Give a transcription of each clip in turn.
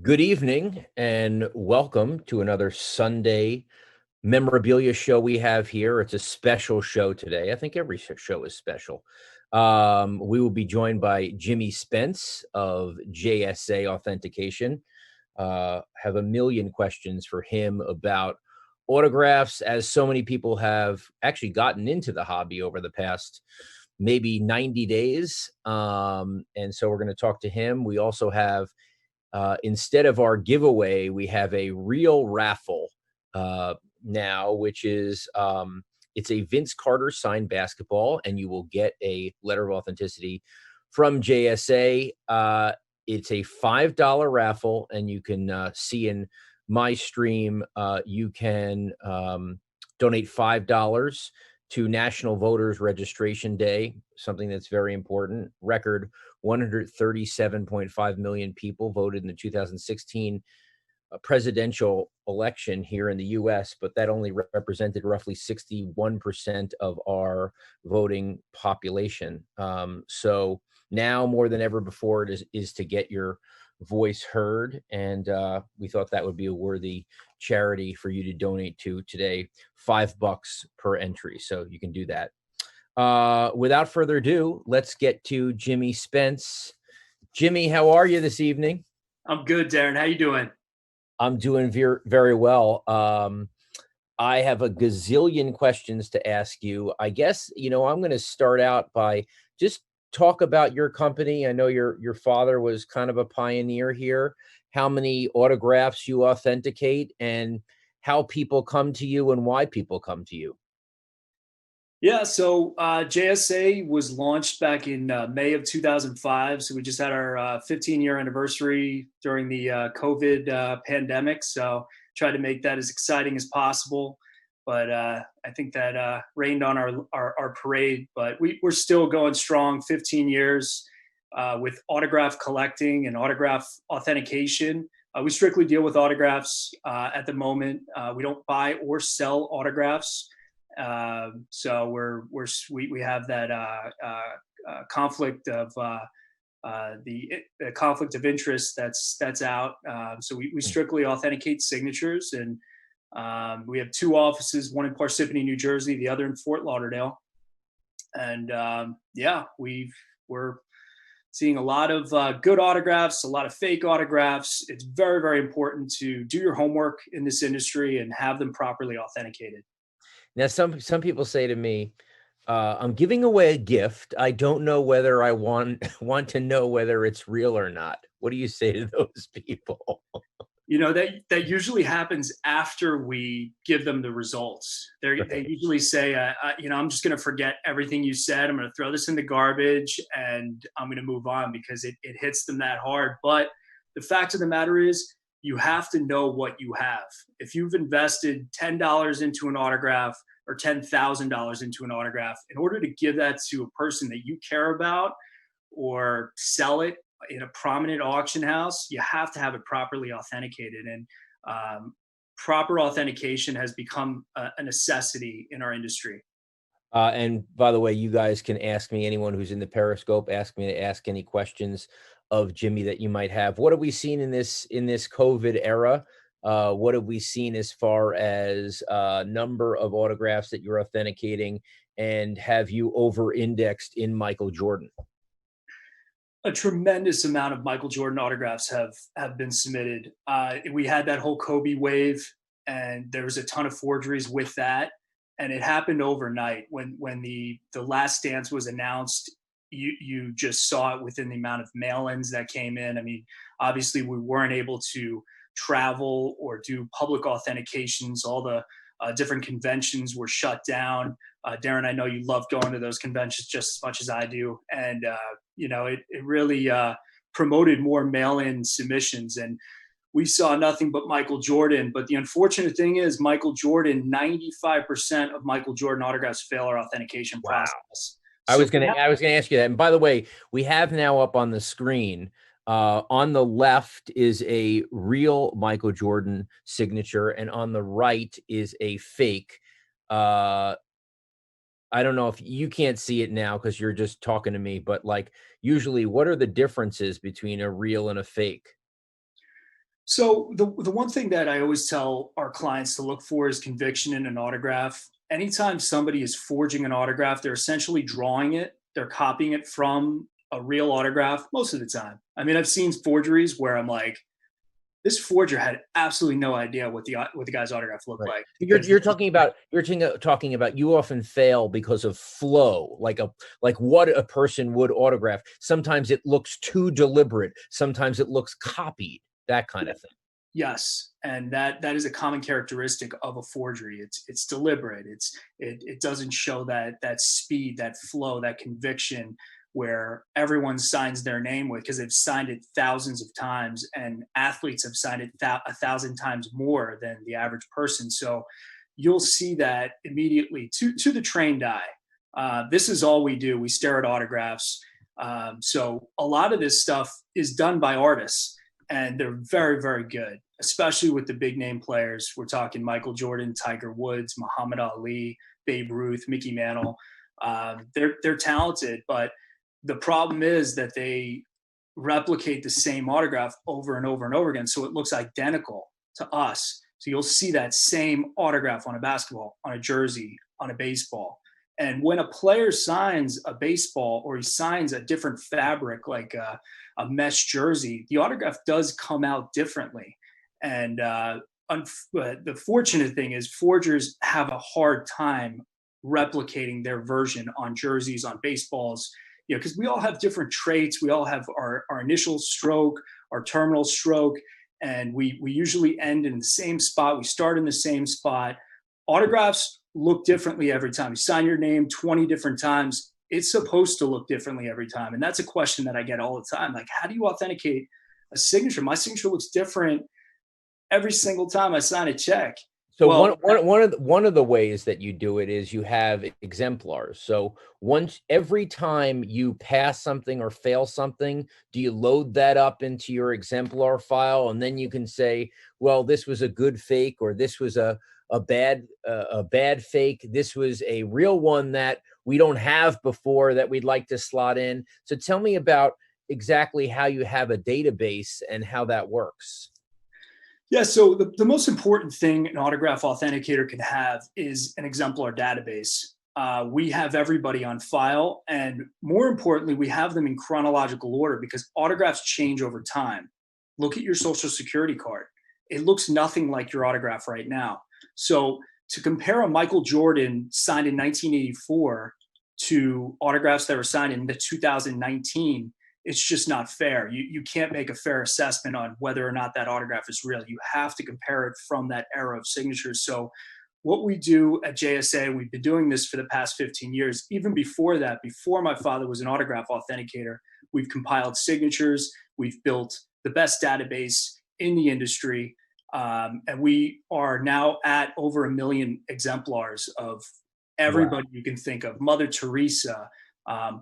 Good evening and welcome to another Sunday memorabilia show we have here. It's a special show today. I think every show is special. We will be joined by Jimmy Spence of JSA Authentication. Have a million questions for him about autographs, as so many people have actually gotten into the hobby over the past maybe 90 days. And so we're going to talk to him. We also have instead of our giveaway, we have a real raffle now, which is it's a Vince Carter signed basketball, and you will get a letter of authenticity from JSA. It's a $5 raffle, and you can see in my stream, you can donate $5 to National Voters Registration Day, something that's very important. Record 137.5 million people voted in the 2016 presidential election here in the US, but that only represented roughly 61% of our voting population. So now more than ever before, it is to get your voice heard. And we thought that would be a worthy charity for you to donate to today. $5 per entry. So you can do that. Without further ado, let's get to Jimmy Spence. Jimmy, how are you this evening? I'm good, Darren. How you doing? I'm doing very well. I have a gazillion questions to ask you. I guess, I'm going to start out by just talk about your company. I know your father was kind of a pioneer here. How many autographs you authenticate and how people come to you and why people come to you. Yeah, so JSA was launched back in May of 2005. So we just had our 15-year anniversary during the COVID pandemic. So tried to make that as exciting as possible. But I think that rained on our parade. But we're still going strong, 15 years with autograph collecting and autograph authentication. We strictly deal with autographs at the moment. We don't buy or sell autographs. So we have that conflict of the conflict of interest that's out. So we strictly authenticate signatures, and we have two offices, one in Parsippany, New Jersey, the other in Fort Lauderdale. And we're seeing a lot of good autographs, a lot of fake autographs. It's very, very important to do your homework in this industry and have them properly authenticated. Now, some people say to me, "I'm giving away a gift. I don't know whether I want to know whether it's real or not." What do you say to those people? That usually happens after we give them the results. They Right. usually say, I'm just going to forget everything you said. I'm going to throw this in the garbage and I'm going to move on because it hits them that hard. But the fact of the matter is, you have to know what you have. If you've invested $10 into an autograph or $10,000 into an autograph, in order to give that to a person that you care about or sell it in a prominent auction house, you have to have it properly authenticated. And proper authentication has become a necessity in our industry. And by the way, you guys can ask me, anyone who's in the Periscope, ask me to ask any questions of Jimmy that you might have. What have we seen in this COVID era? What have we seen as far as number of autographs that you're authenticating, and have you over-indexed in Michael Jordan? A tremendous amount of Michael Jordan autographs have been submitted. We had that whole Kobe wave, and there was a ton of forgeries with that. And it happened overnight when the Last Dance was announced. You just saw it within the amount of mail-ins that came in. I mean, obviously we weren't able to travel or do public authentications. All the different conventions were shut down. Darren, I know you love going to those conventions just as much as I do. And, it really promoted more mail-in submissions. And we saw nothing but Michael Jordan. But the unfortunate thing is Michael Jordan, 95% of Michael Jordan autographs fail our authentication Wow. process. I So was gonna ask you that. And by the way, we have now up on the screen, on the left is a real Michael Jordan signature, and on the right is a fake. Uh, I don't know if you can't see it now because you're just talking to me, but like usually, what are the differences between a real and a fake? So the one thing that I always tell our clients to look for is conviction in an autograph. Anytime somebody is forging an autograph, they're essentially drawing it, they're copying it from a real autograph most of the time. I mean, I've seen forgeries where I'm like, this forger had absolutely no idea what the guy's autograph looked Right. like You're because you're talking about talking about you often fail because of flow, like what a person would autograph. Sometimes it looks too deliberate. Sometimes it looks copied. That kind yeah, of thing. yes, and that is a common characteristic of a forgery. It's deliberate. It doesn't show that speed, that flow, that conviction where everyone signs their name with because they've signed it thousands of times, and athletes have signed it a thousand times more than the average person. So you'll see that immediately to the trained eye. This is all we do. We stare at autographs. So a lot of this stuff is done by artists and they're very, very good, especially with the big name players. We're talking Michael Jordan, Tiger Woods, Muhammad Ali, Babe Ruth, Mickey Mantle. They're talented, but the problem is that they replicate the same autograph over and over and over again, so it looks identical to us. So you'll see that same autograph on a basketball, on a jersey, on a baseball. And when a player signs a baseball or he signs a different fabric like a mesh jersey, the autograph does come out differently. And the fortunate thing is forgers have a hard time replicating their version on jerseys, on baseballs, because we all have different traits. We all have our initial stroke, our terminal stroke, and we usually end in the same spot. We start in the same spot. Autographs look differently every time. You sign your name 20 different times. It's supposed to look differently every time. And that's a question that I get all the time. Like, how do you authenticate a signature? My signature looks different every single time I sign a check. So one Well, one one of the, one of the ways that you do it is you have exemplars. So once every time you pass something or fail something, do you load that up into your exemplar file, and then you can say, well, this was a good fake, or this was a bad fake. This was a real one that we don't have before that we'd like to slot in. So tell me about exactly how you have a database and how that works. yeah, so the most important thing an autograph authenticator can have is an exemplar database. We have everybody on file, and more importantly, we have them in chronological order because autographs change over time. Look at your social security card. It looks nothing like your autograph right now. So to compare a Michael Jordan signed in 1984 to autographs that were signed in the 2019, it's just not fair. You can't make a fair assessment on whether or not that autograph is real. You have to compare it from that era of signatures. So what we do at JSA, we've been doing this for the past 15 years. Even before that, before my father was an autograph authenticator, we've compiled signatures. We've built the best database in the industry. And we are now at over 1 million exemplars of Wow. everybody you can think of. Mother Teresa,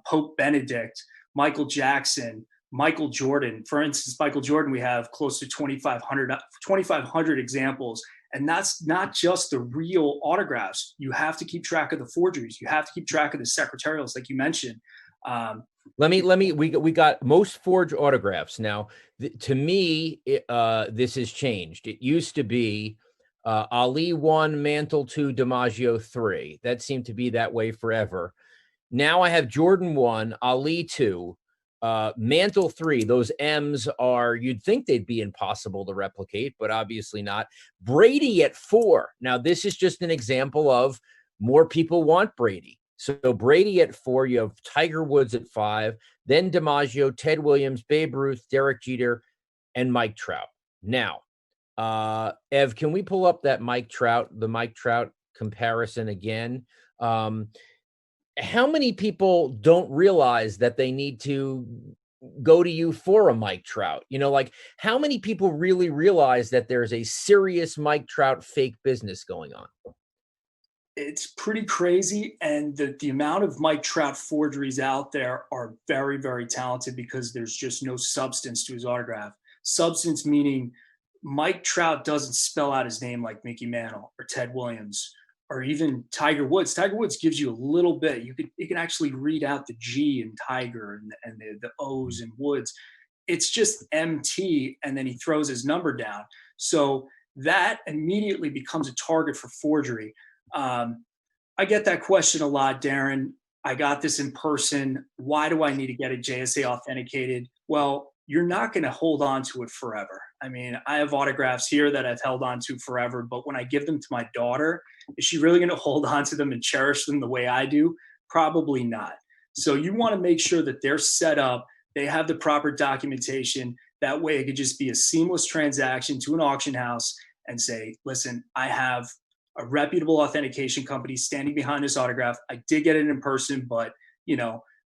Pope Benedict, Michael Jackson, Michael Jordan. For instance, Michael Jordan, we have close to 2,500 examples. And that's not just the real autographs. You have to keep track of the forgeries. You have to keep track of the secretarials, like you mentioned. Um, We got most forged autographs. Now, to me, this has changed. It used to be Ali 1, Mantle 2, DiMaggio 3. That seemed to be that way forever. Now I have Jordan 1, Ali 2, Mantle 3. Those M's are, you'd think they'd be impossible to replicate, but obviously not. Brady at 4. Now, this is just an example of more people want Brady. So Brady at 4, you have Tiger Woods at 5, then DiMaggio, Ted Williams, Babe Ruth, Derek Jeter, and Mike Trout. Now, Ev, can we pull up that the Mike Trout comparison again? How many people don't realize that they need to go to you for a Mike Trout? Like, how many people really realize that there's a serious Mike Trout fake business going on? it's pretty crazy. And the amount of Mike Trout forgeries out there are very, very talented because there's just no substance to his autograph. Substance meaning Mike Trout doesn't spell out his name like Mickey Mantle or Ted Williams or even Tiger Woods. Tiger Woods gives you a little bit. You can actually read out the G in Tiger and the O's in Woods. it's just MT, and then he throws his number down. So that immediately becomes a target for forgery. Um, I get that question a lot, Darren. I got this in person. Why do I need to get it JSA authenticated? Well, you're not going to hold on to it forever. I mean, I have autographs here that I've held on to forever, but when I give them to my daughter, is she really going to hold on to them and cherish them the way I do? Probably not. So you want to make sure that they're set up, they have the proper documentation. That way it could just be a seamless transaction to an auction house and say, listen, I have a reputable authentication company standing behind this autograph. I did get it in person, but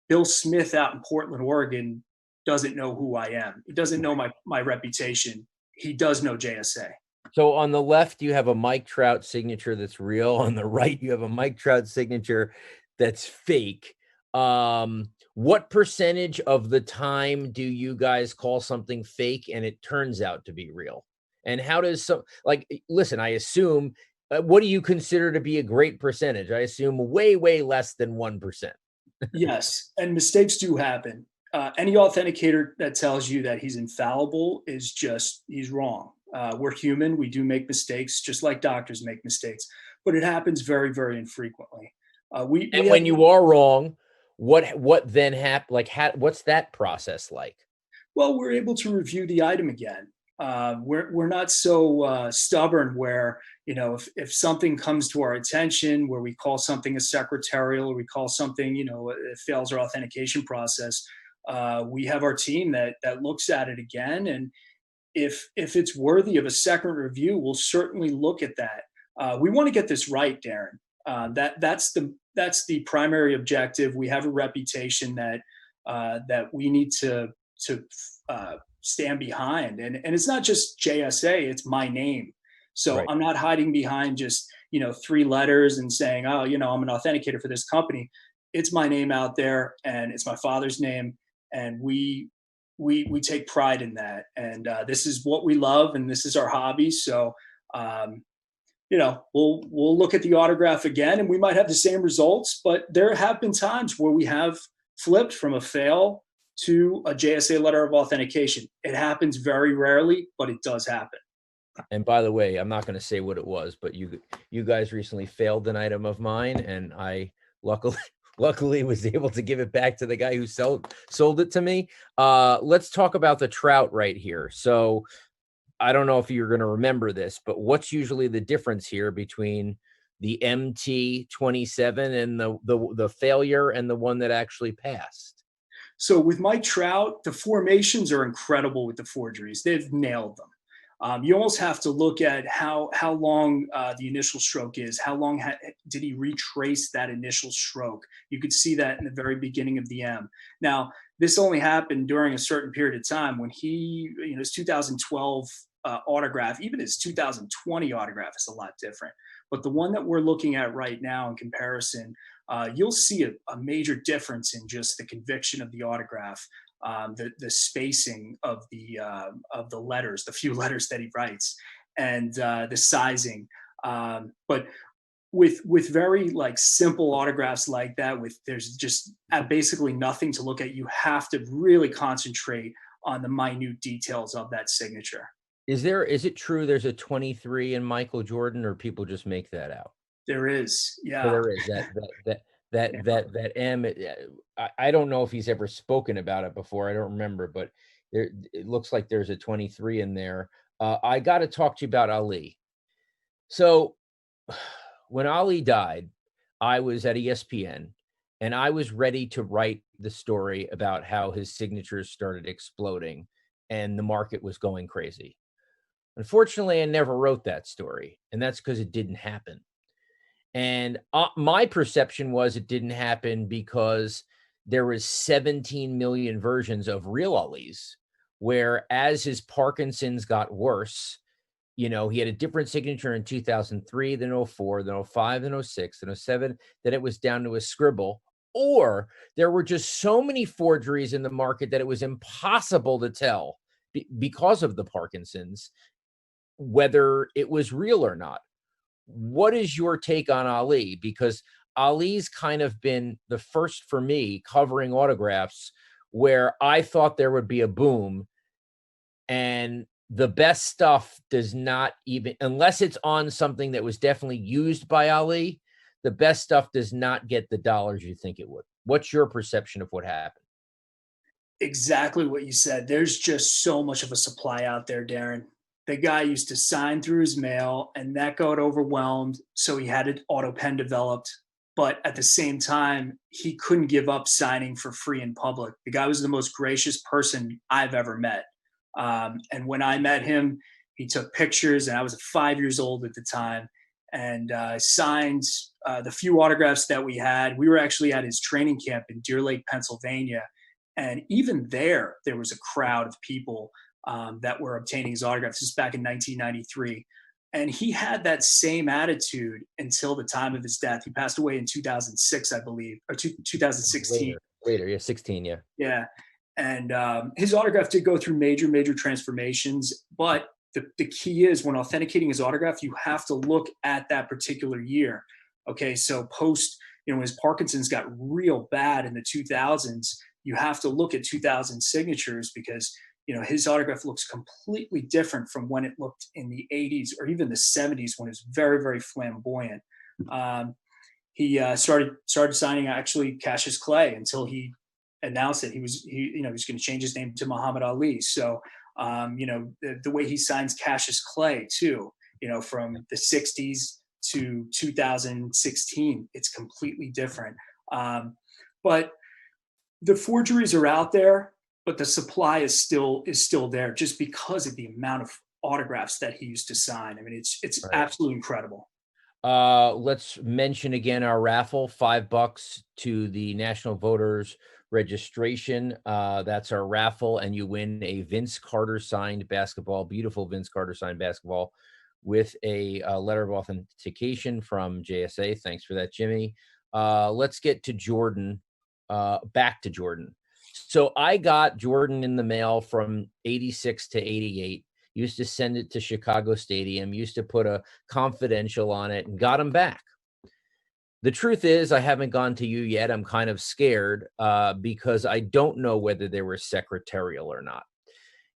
Bill Smith out in Portland, Oregon doesn't know who I am. He doesn't know my reputation. He does know JSA. So on the left, you have a Mike Trout signature that's real. On the right, you have a Mike Trout signature that's fake. What percentage of the time do you guys call something fake and it turns out to be real? And how does listen, I assume, what do you consider to be a great percentage? I assume way, way less than 1%. Yes, and mistakes do happen. Any authenticator that tells you that he's infallible he's wrong. We're human. We do make mistakes, just like doctors make mistakes, but it happens very, very infrequently. When you are wrong, what then happens? What's that process like? Well, we're able to review the item again. We're not so stubborn where, if something comes to our attention, where we call something a secretarial, or we call something, it fails our authentication process. We have our team that looks at it again, and if it's worthy of a second review, we'll certainly look at that. We want to get this right, Darren. That's the primary objective. We have a reputation that we need to stand behind, and it's not just JSA, it's my name. So right. I'm not hiding behind just 3 letters and saying, oh, I'm an authenticator for this company. It's my name out there, and it's my father's name, and we take pride in that, and this is what we love, and this is our hobby. So we'll look at the autograph again, and we might have the same results, but there have been times where we have flipped from a fail to a JSA letter of authentication. It happens very rarely, but it does happen. And by the way, I'm not going to say what it was, but you guys recently failed an item of mine, and I luckily was able to give it back to the guy who sold it to me. Let's talk about the Trout right here. So I don't know if you're going to remember this, but what's usually the difference here between the MT27 and the failure and the one that actually passed? So with Mike Trout, the formations are incredible with the forgeries. They've nailed them. You almost have to look at how long the initial stroke is. How long did he retrace that initial stroke? You could see that in the very beginning of the M. Now, this only happened during a certain period of time when his 2012 autograph, even his 2020 autograph is a lot different. But the one that we're looking at right now in comparison, you'll see a major difference in just the conviction of the autograph, the spacing of the letters, the few letters that he writes, and the sizing. But with very simple autographs like that, there's just basically nothing to look at. You have to really concentrate on the minute details of that signature. Is it true there's a 23 in Michael Jordan, or people just make that out? There is, yeah. So there is that M. I don't know if he's ever spoken about it before. I don't remember, but it looks like there's a 23 in there. I got to talk to you about Ali. So when Ali died, I was at ESPN, and I was ready to write the story about how his signatures started exploding and the market was going crazy. Unfortunately, I never wrote that story, and that's because it didn't happen. And my perception was it didn't happen because there was 17 million versions of real Ali's, where as his Parkinson's got worse, he had a different signature in 2003, then 04, then 05, then 06, then 07, then it was down to a scribble. Or there were just so many forgeries in the market that it was impossible to tell because of the Parkinson's whether it was real or not. What is your take on Ali? Because Ali's kind of been the first for me covering autographs where I thought there would be a boom, and the best stuff does not even, unless it's on something that was definitely used by Ali, the best stuff does not get the dollars you think it would. What's your perception of what happened? Exactly what you said. There's just so much of a supply out there, Darren. The guy used to sign through his mail and that got overwhelmed. So he had an auto pen developed. But at the same time, he couldn't give up signing for free in public. The guy was the most gracious person I've ever met. And when I met him, he took pictures, and I was 5 years old at the time, and signed the few autographs that we had. We were actually at his training camp in Deer Lake, Pennsylvania. And even there was a crowd of people that were obtaining his autographs. This is back in 1993. And he had that same attitude until the time of his death. He passed away in 2006, I believe, or 2016. Later, yeah, 16, yeah. Yeah. And his autograph did go through major transformations. But the key is, when authenticating his autograph, you have to look at that particular year. Okay. So when his Parkinson's got real bad in the 2000s, you have to look at 2000 signatures, because his autograph looks completely different from when it looked in the 80s or even the 70s, when it was very flamboyant. He started signing actually Cassius Clay until he announced that he was going to change his name to Muhammad Ali. So the way he signs Cassius Clay too, from the 60s to 2016, it's completely different. But the forgeries are out there, but the supply is still there, just because of the amount of autographs that he used to sign. I mean, it's Right. absolutely incredible. Let's mention again our raffle, $5 to the National Voters Registration. That's our raffle, and you win a Vince Carter signed basketball, beautiful Vince Carter signed basketball with a letter of authentication from JSA. Thanks for that, Jimmy. Let's get to Jordan. Back to Jordan. So I got Jordan in the mail from 86 to 88. Used to send it to Chicago Stadium, used to put a confidential on it, and got him back. The truth is, I haven't gone to you yet. I'm kind of scared because I don't know whether they were secretarial or not.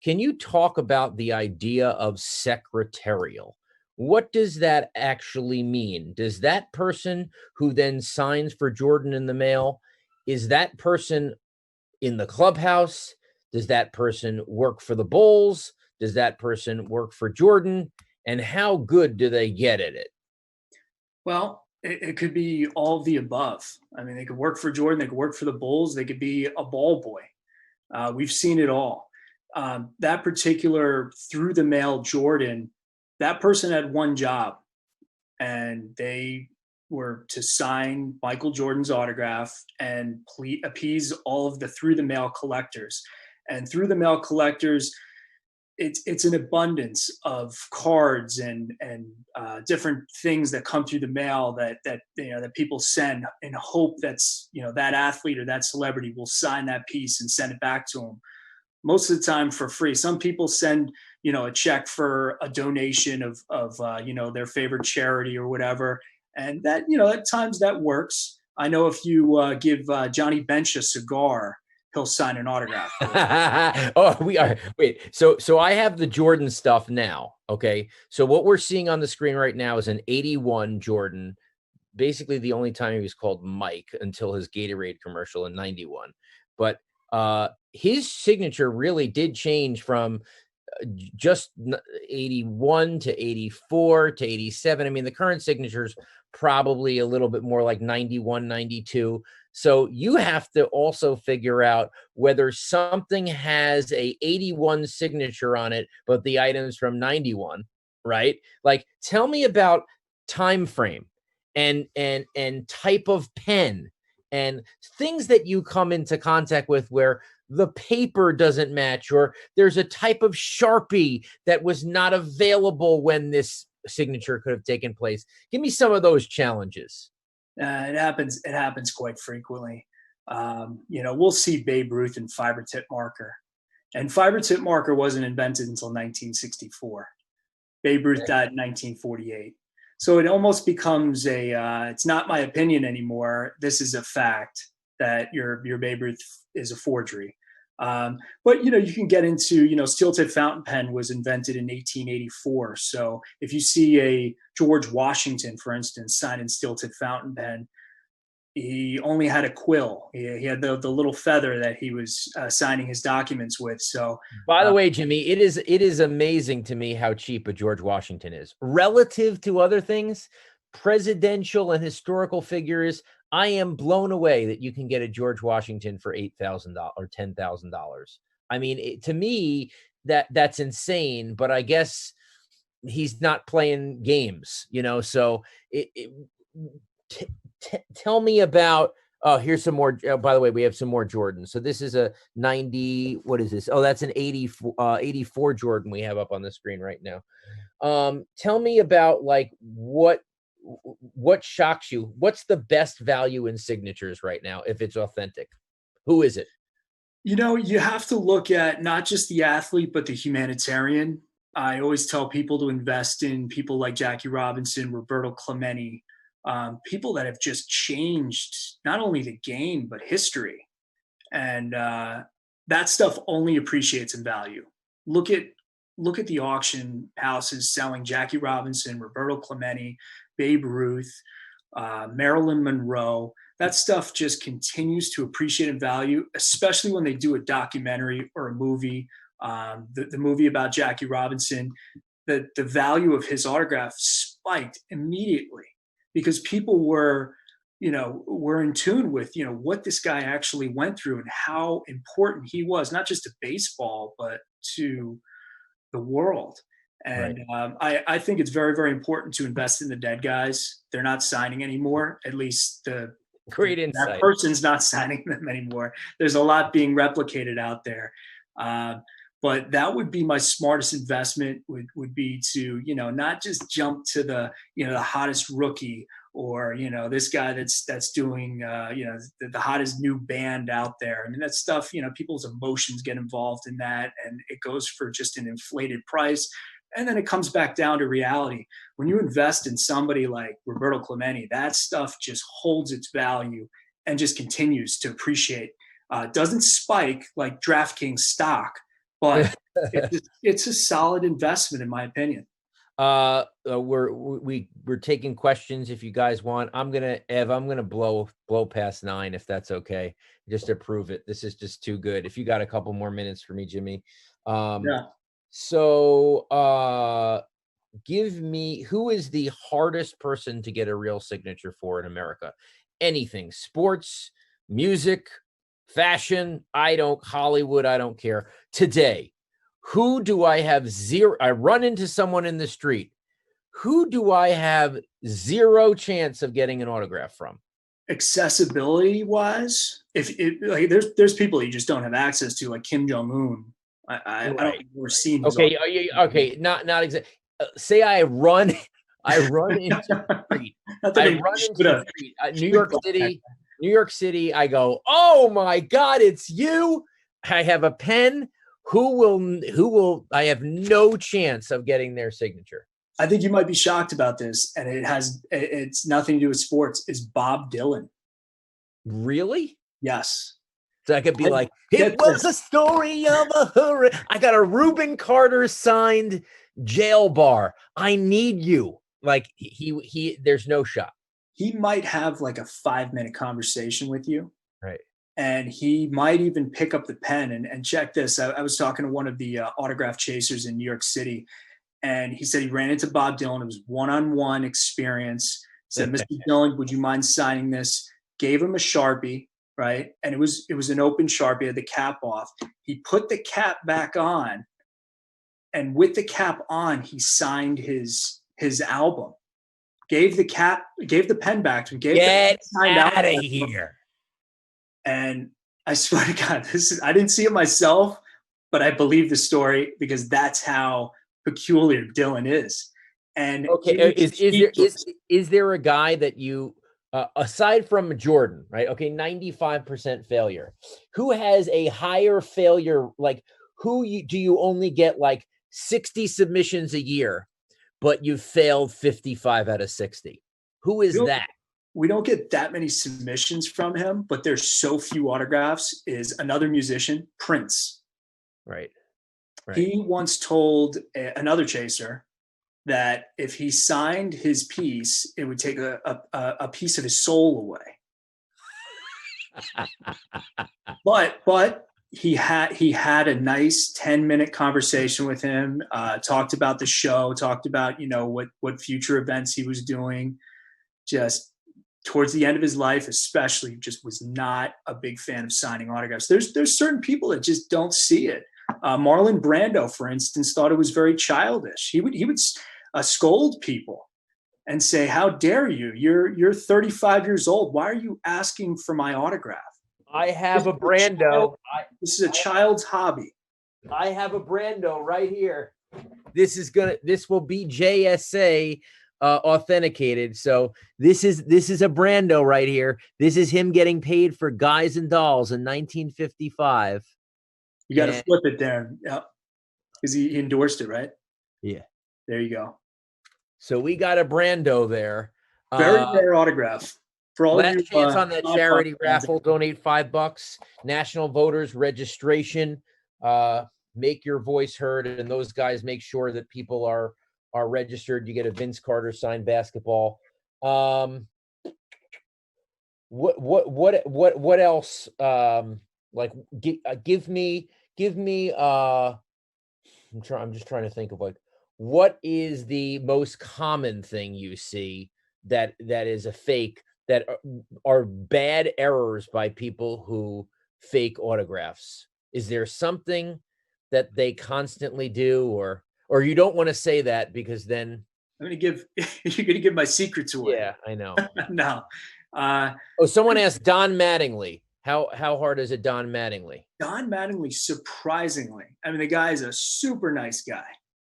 Can you talk about the idea of secretarial? What does that actually mean? Does that person who then signs for Jordan in the mail, is that person in the clubhouse? Does that person work for the Bulls? Does that person work for Jordan? And how good do they get at it? Well, it could be all of the above. I mean, they could work for Jordan, they could work for the Bulls, they could be a ball boy. We've seen it all. That particular through the mail Jordan, that person had one job, and they were to sign Michael Jordan's autograph and appease all of the through the mail collectors. And through the mail collectors, it's an abundance of cards and different things that come through the mail that people send in hope that's that athlete or that celebrity will sign that piece and send it back to them. Most of the time for free. Some people send a check for a donation of their favorite charity or whatever, and that at times that works. I know if you give Johnny Bench a cigar, he'll sign an autograph. Oh, we are. Wait, so I have the Jordan stuff now. Okay. So what we're seeing on the screen right now is an 81 Jordan. Basically the only time he was called Mike until his Gatorade commercial in 91. But his signature really did change from just 81 to 84 to 87. I mean, the current signature's probably a little bit more like 91, 92. So you have to also figure out whether something has a 81 signature on it, but the item's from 91, right? Like, tell me about time frame and type of pen and things that you come into contact with where the paper doesn't match, or there's a type of Sharpie that was not available when this signature could have taken place. Give me some of those challenges. It happens. It happens quite frequently. We'll see Babe Ruth in fiber tip marker, and fiber tip marker wasn't invented until 1964. Babe Ruth died in 1948. So it almost becomes it's not my opinion anymore. This is a fact that your Babe Ruth is a forgery. But you can get into steel tip fountain pen was invented in 1884. So if you see a George Washington, for instance, sign in steel tip fountain pen, he only had a quill. He had the little feather that he was signing his documents with. So By the way, Jimmy, it is amazing to me how cheap a George Washington is relative to other things, presidential and historical figures. I am blown away that you can get a George Washington for $8,000 or $10,000. I mean, to me, that's insane. But I guess he's not playing games, So tell me about. Oh, here's some more. By the way, we have some more Jordans. So this is a 90. What is this? Oh, that's an 84 Jordan we have up on the screen right now. Tell me about like what shocks you. What's the best value in signatures right now if it's authentic? Who is it? You have to look at not just the athlete, but the humanitarian. I always tell people to invest in people like Jackie Robinson, Roberto Clemente, people that have just changed not only the game, but history. And that stuff only appreciates in value. Look at the auction houses selling Jackie Robinson, Roberto Clemente, Babe Ruth, Marilyn Monroe. That stuff just continues to appreciate in value, especially when they do a documentary or a movie. The movie about Jackie Robinson, the value of his autograph spiked immediately because people were in tune with what this guy actually went through and how important he was, not just to baseball but to the world. Right. And I think it's very, very important to invest in the dead guys. They're not signing anymore. At least Great that insight. person's not signing them anymore. There's a lot being replicated out there. But that would be my smartest investment would be to, not just jump to the hottest rookie or, this guy that's doing, the hottest new band out there. I mean, that stuff, people's emotions get involved in that and it goes for just an inflated price. And then it comes back down to reality. When you invest in somebody like Roberto Clemente, that stuff just holds its value and just continues to appreciate. Doesn't spike like DraftKings stock, but it's a solid investment in my opinion. We're taking questions if you guys want. I'm gonna blow past 9 if that's okay, just to prove it. This is just too good. If you got a couple more minutes for me, Jimmy. Yeah. So give me, who is the hardest person to get a real signature for in America? Anything, sports, music, fashion, Hollywood, I don't care. Today, who do I have zero? I run into someone in the street. Who do I have zero chance of getting an autograph from? Accessibility wise, like there's people you just don't have access to, like Kim Jong Un. I don't think we've ever seen his okay, not exactly. Say I run into the street. New York City. I go, oh my God, it's you. I have a pen. Who will? I have no chance of getting their signature. I think you might be shocked about this, and it's nothing to do with sports. Is Bob Dylan? Really? Yes. So I could be like, it was a story of a hurricane. I got a Reuben Carter signed jail bar. I need you. Like there's no shot. He might have like a 5-minute conversation with you. Right. And he might even pick up the pen and check this. I was talking to one of the autograph chasers in New York City, and he said he ran into Bob Dylan. It was one-on-one experience. Said, Mr. Dylan, would you mind signing this? Gave him a Sharpie. Right. And it was an open Sharpie, had the cap off. He put the cap back on. And with the cap on, he signed his album. Gave the pen back to him. Get out of here. And I swear to God, I didn't see it myself, but I believe the story because that's how peculiar Dylan is. And okay, is there a guy that you aside from Jordan, right? Okay, 95% failure. Who has a higher failure? Like, do you only get like 60 submissions a year, but you failed 55 out of 60? Who is that? we don't get that many submissions from him, but there's so few autographs, is another musician, Prince. Right. He once told another chaser that if he signed his piece, it would take a piece of his soul away. But he had a nice 10-minute conversation with him, talked about the show, talked about, what future events he was doing. Just towards the end of his life, especially, just was not a big fan of signing autographs. There's certain people that just don't see it. Marlon Brando, for instance, thought it was very childish. He would scold people and say, "How dare you? You're 35 years old. Why are you asking for my autograph?" I have a Brando. This is a child's hobby. I have a Brando right here. This will be JSA authenticated. So this is a Brando right here. This is him getting paid for Guys and Dolls in 1955. You got to flip it there. Yeah. Because he endorsed it, right? Yeah. There you go. So we got a Brando there. Very rare autograph. For all last of you, chance on that charity raffle, donate $5. National Voters Registration. Make your voice heard, and those guys make sure that people are registered. You get a Vince Carter signed basketball. What else? Like give me. I'm just trying to think of like what is the most common thing you see that is a fake, that are bad errors by people who fake autographs. Is there something that they constantly do, or you don't want to say that because then I'm gonna give you're gonna give my secrets away. Yeah, I know. No. Someone asked Don Mattingly. How hard is it, Don Mattingly? Don Mattingly, surprisingly, I mean, the guy is a super nice guy,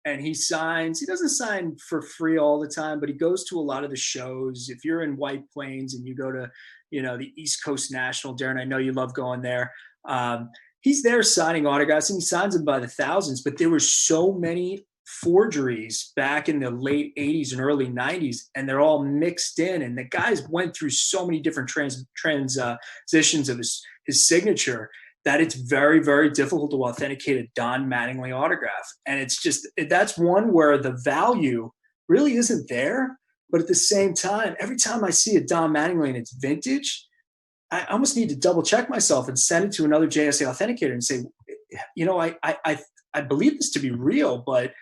and he doesn't sign for free all the time, but he goes to a lot of the shows. If you're in White Plains and you go to, the East Coast National, Darren, I know you love going there. He's there signing autographs, and he signs them by the thousands, but there were so many forgeries back in the late 80s and early 90s, and they're all mixed in, and the guys went through so many different transitions of his signature that it's very, very difficult to authenticate a Don Mattingly autograph. And that's one where the value really isn't there, but at the same time, every time I see a Don Mattingly and it's vintage, I almost need to double check myself and send it to another JSA authenticator and say, I believe this to be real, but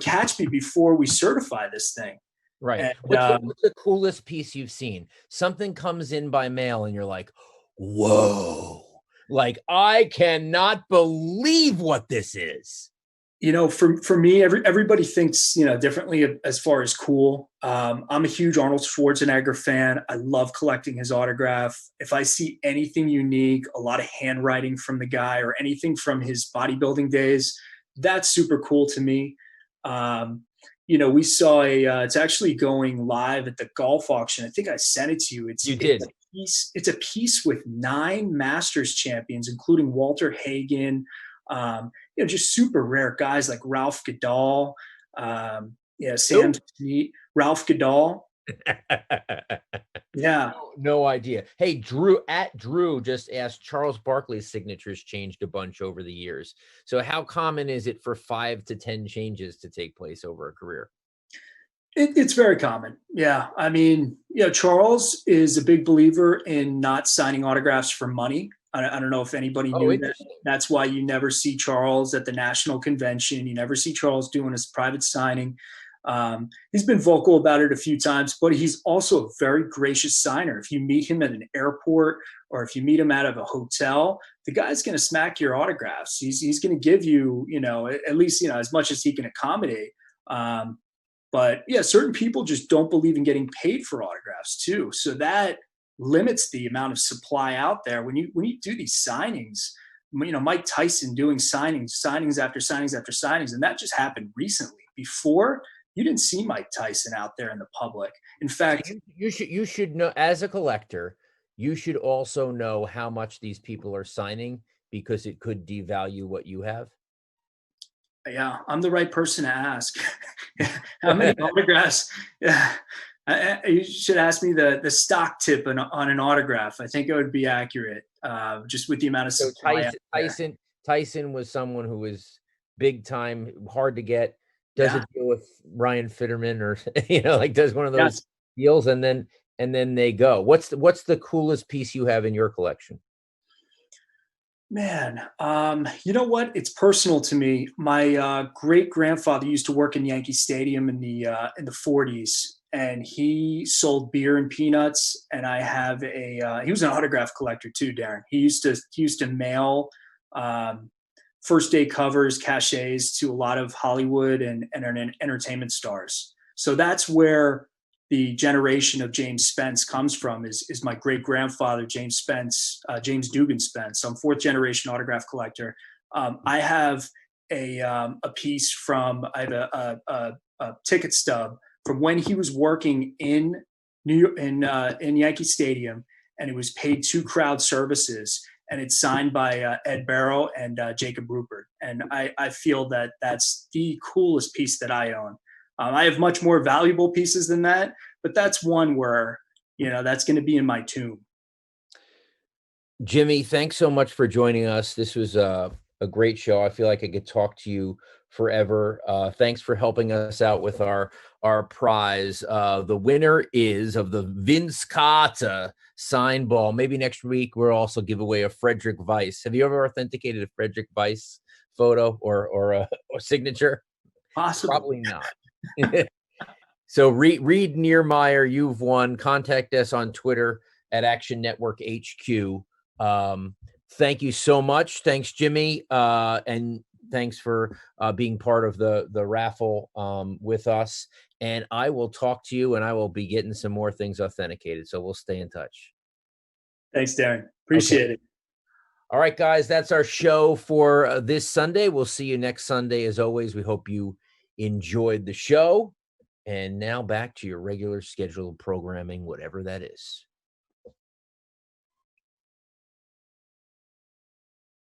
catch me before we certify this thing. Right. And, what's the coolest piece you've seen? Something comes in by mail and you're like, whoa, like, I cannot believe what this is. For me, everybody thinks, differently as far as cool. I'm a huge Arnold Schwarzenegger fan. I love collecting his autograph. If I see anything unique, a lot of handwriting from the guy or anything from his bodybuilding days, that's super cool to me. We saw it's actually going live at the golf auction. I think I sent it to you. You did. It's a piece with 9 Masters champions, including Walter Hagen, just super rare guys like Ralph Goodall, Sam Snead, Ralph Goodall. Yeah. No idea. Hey, Drew just asked, Charles Barkley's signatures changed a bunch over the years. So how common is it for 5 to 10 changes to take place over a career? It's very common. Yeah. I mean, Charles is a big believer in not signing autographs for money. I don't know if anybody knew that. That's why you never see Charles at the national convention. You never see Charles doing his private signing. He's been vocal about it a few times, but he's also a very gracious signer. If you meet him at an airport or if you meet him out of a hotel, the guy's going to smack your autographs. He's going to give you, at least, as much as he can accommodate. But yeah, certain people just don't believe in getting paid for autographs too. So that limits the amount of supply out there. When you do these signings, Mike Tyson doing signings after signings after signings, and that just happened recently. Before, you didn't see Mike Tyson out there in the public. In fact, you should know, as a collector, you should also know how much these people are signing, because it could devalue what you have. Yeah, I'm the right person to ask. How many autographs? Yeah. You should ask me the stock tip on an autograph. I think it would be accurate, just with the amount of So supply out there. Tyson was someone who was big time, hard to get. Does a Yeah. deal with Ryan Fitterman, or like does one of those Yes. deals, and then they go. What's the coolest piece you have in your collection? Man, you know what? It's personal to me. My great grandfather used to work in Yankee Stadium in the 40s, and he sold beer and peanuts. And I have a he was an autograph collector too, Darren. He used to mail um, first day covers, cachets to a lot of Hollywood and entertainment stars. So that's where the generation of James Spence comes from is my great grandfather James Spence, James Dugan Spence. So I'm fourth generation autograph collector. I have a piece from I have a ticket stub from when he was working in New York in Yankee Stadium, and it was paid to crowd services, and it's signed by Ed Barrow and Jacob Rupert. And I feel that that's the coolest piece that I own. I have much more valuable pieces than that, but that's one where that's going to be in my tomb. Jimmy, thanks so much for joining us. This was a great show. I feel like I could talk to you forever. Thanks for helping us out with our prize. The winner is of the Vince Carter sign ball. Maybe next week we'll also give away a Frederick Weiss. Have you ever authenticated a Frederick Weiss photo or a signature? Possibly. Probably not. So Reed Niermeyer, you've won. Contact us on Twitter at Action Network HQ. Thank you so much. Thanks, Jimmy. And thanks for being part of the raffle with us. And I will talk to you, and I will be getting some more things authenticated. So we'll stay in touch. Thanks, Darren. Appreciate it. All right, guys, that's our show for this Sunday. We'll see you next Sunday. As always, we hope you enjoyed the show. And now back to your regular scheduled programming, whatever that is.